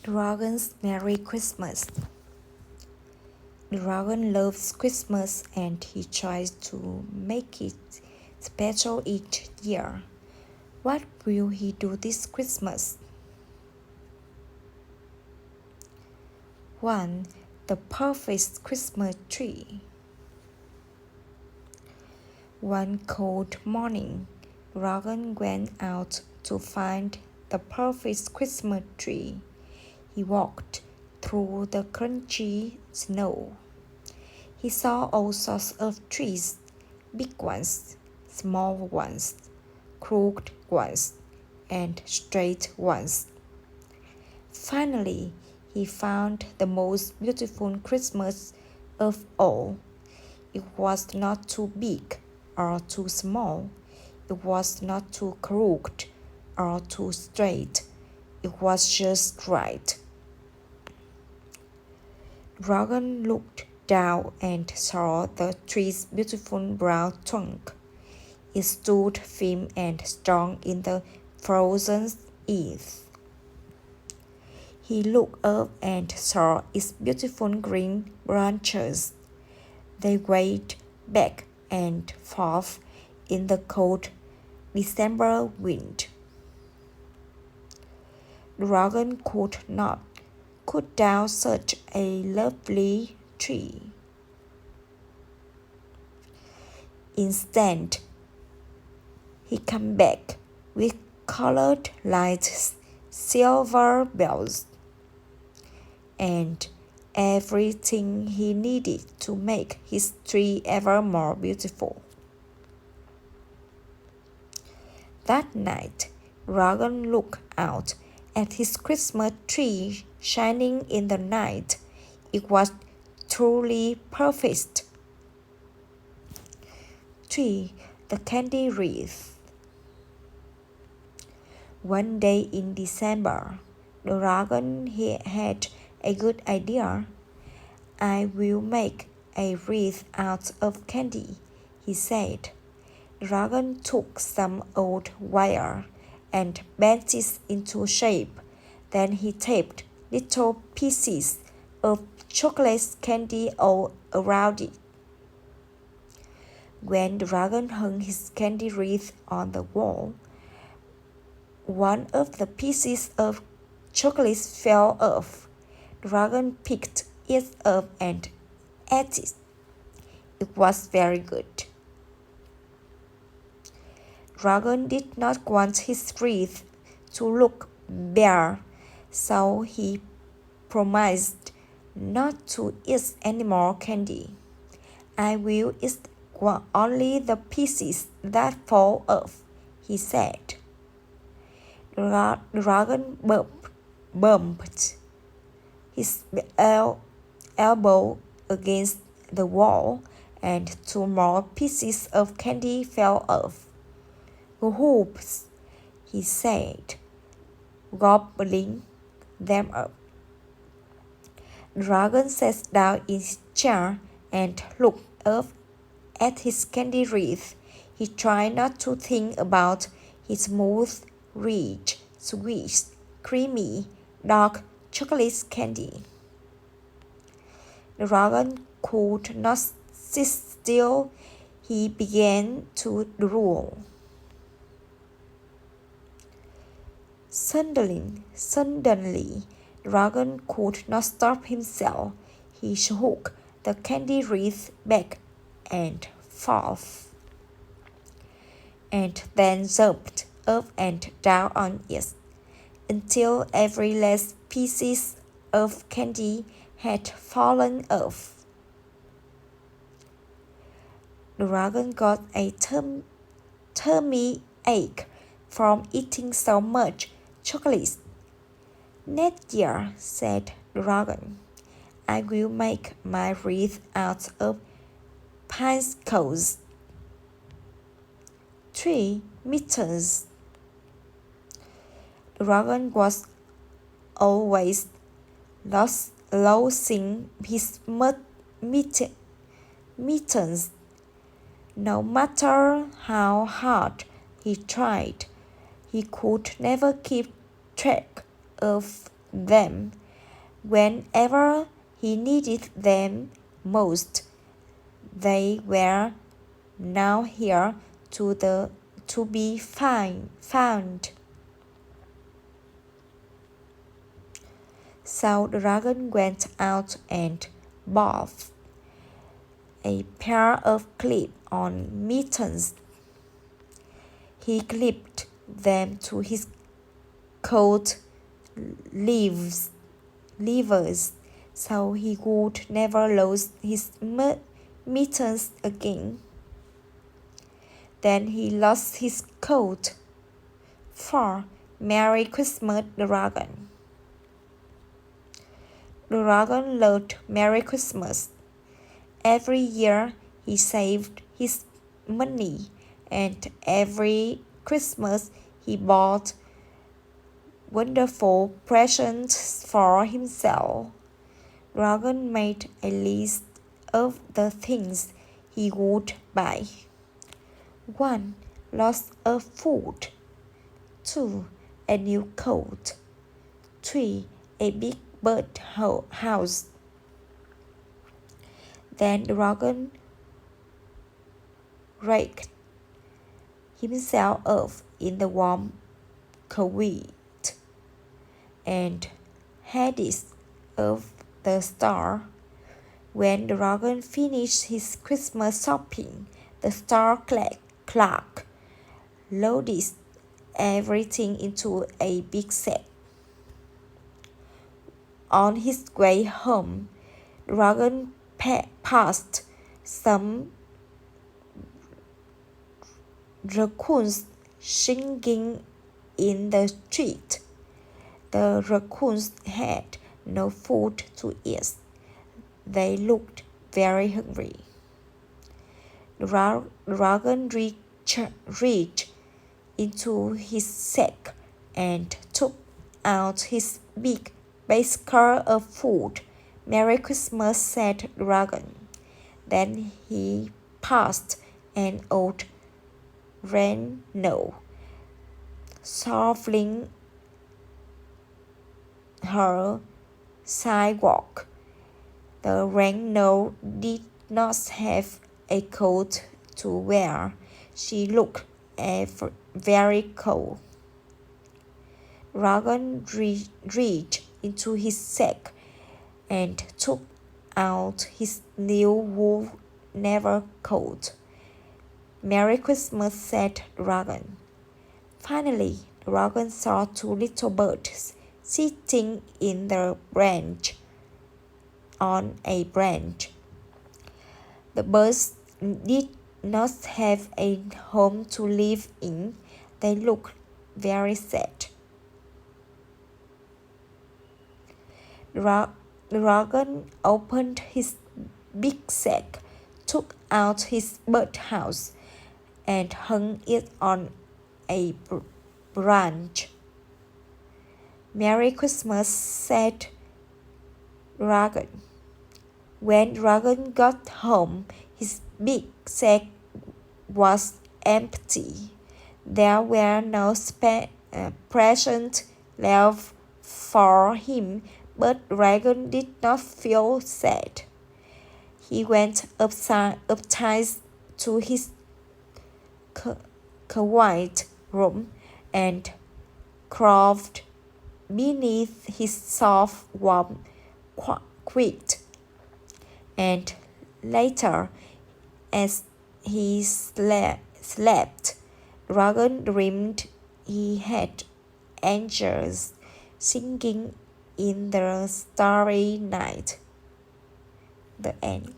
Dragon's Merry Christmas. Dragon loves Christmas and he tries to make it special each year. What will he do this Christmas? 1. The perfect Christmas tree. One cold morning, Dragon went out to find the perfect Christmas tree. He walked through the crunchy snow. He saw all sorts of trees, big ones, small ones, crooked ones, and straight ones. Finally, he found the most beautiful Christmas of all. It was not too big or too small. It was not too crooked or too straight. It was just right. Dragon looked down and saw the tree's beautiful brown trunk. It stood firm and strong in the frozen earth. He looked up and saw its beautiful green branches. They waved back and forth in the cold December wind. Dragon could not cut down such a lovely tree. Instead, he came back with colored light silver bells and everything he needed to make his tree ever more beautiful. That night, Dragon looked out at his Christmas tree shining in the night. It was truly perfect. 3. The candy wreath. One day in December, Dragon had a good idea. I will make a wreath out of candy, he said. Dragon took some old wire and bent it into shape. Then he taped little pieces of chocolate candy all around it. When Dragon hung his candy wreath on the wall, one of the pieces of chocolate fell off. Dragon picked it up and ate it. It was very good. Dragon did not want his wreath to look bare, so he promised not to eat any more candy. I will eat only the pieces that fall off, he said. Dragon bumped his elbow against the wall, and 2 more pieces of candy fell off. Whoops, he said, gobbling them up. Dragon sat down in his chair and looked up at his candy wreath. He tried not to think about his smooth, rich, sweet, creamy, dark chocolate candy. Dragon could not sit still. He began to drool. Suddenly, Dragon could not stop himself. He shook the candy wreath back and forth, and then jumped up and down on it, until every last piece of candy had fallen off. Dragon got a tummy ache from eating so much chocolate. Next year, said Dragon, I will make my wreath out of pineapples. 3. Mittens. Dragon was always losing his mittens. No matter how hard he tried, he could never keep track of them. Whenever he needed them most, they were now here to be found. So the dragon went out and bought a pair of clip-on mittens. He clipped them to his coat levers so he would never lose his mittens again. Then he lost his coat. For Merry Christmas, Dragon. The dragon loved Merry Christmas. Every year he saved his money, and every Christmas he bought wonderful presents for himself. Dragon made a list of the things he would buy. 1. Lots of food. 2. A new coat. 3. A big bird house. Then the dragon raked himself up in the warm quiet and Hades of the star. When the dragon finished his Christmas shopping, the star clerk loaded everything into a big sack. On his way home, the dragon passed some raccoons singing in the street. The raccoons had no food to eat. They looked very hungry. The dragon reached into his sack and took out his big basket of food. Merry Christmas, said the dragon. Then he passed an old rhino, shoveling her sidewalk. The rhino did not have a coat to wear. She looked very cold. Dragon reached into his sack and took out his new wool never coat. Merry Christmas, said the dragon. Finally, the dragon saw two little birds sitting on a branch. The birds did not have a home to live in. They looked very sad. The dragon opened his big sack, took out his birdhouse, and hung it on a branch. Merry Christmas, said Dragon. When Dragon got home, his big sack was empty. There were no presents left for him, but Dragon did not feel sad. He went upstairs to his quiet room and crawled beneath his soft, warm quilt. And later, as he slept, Dragon dreamed he had angels singing in the starry night. The end.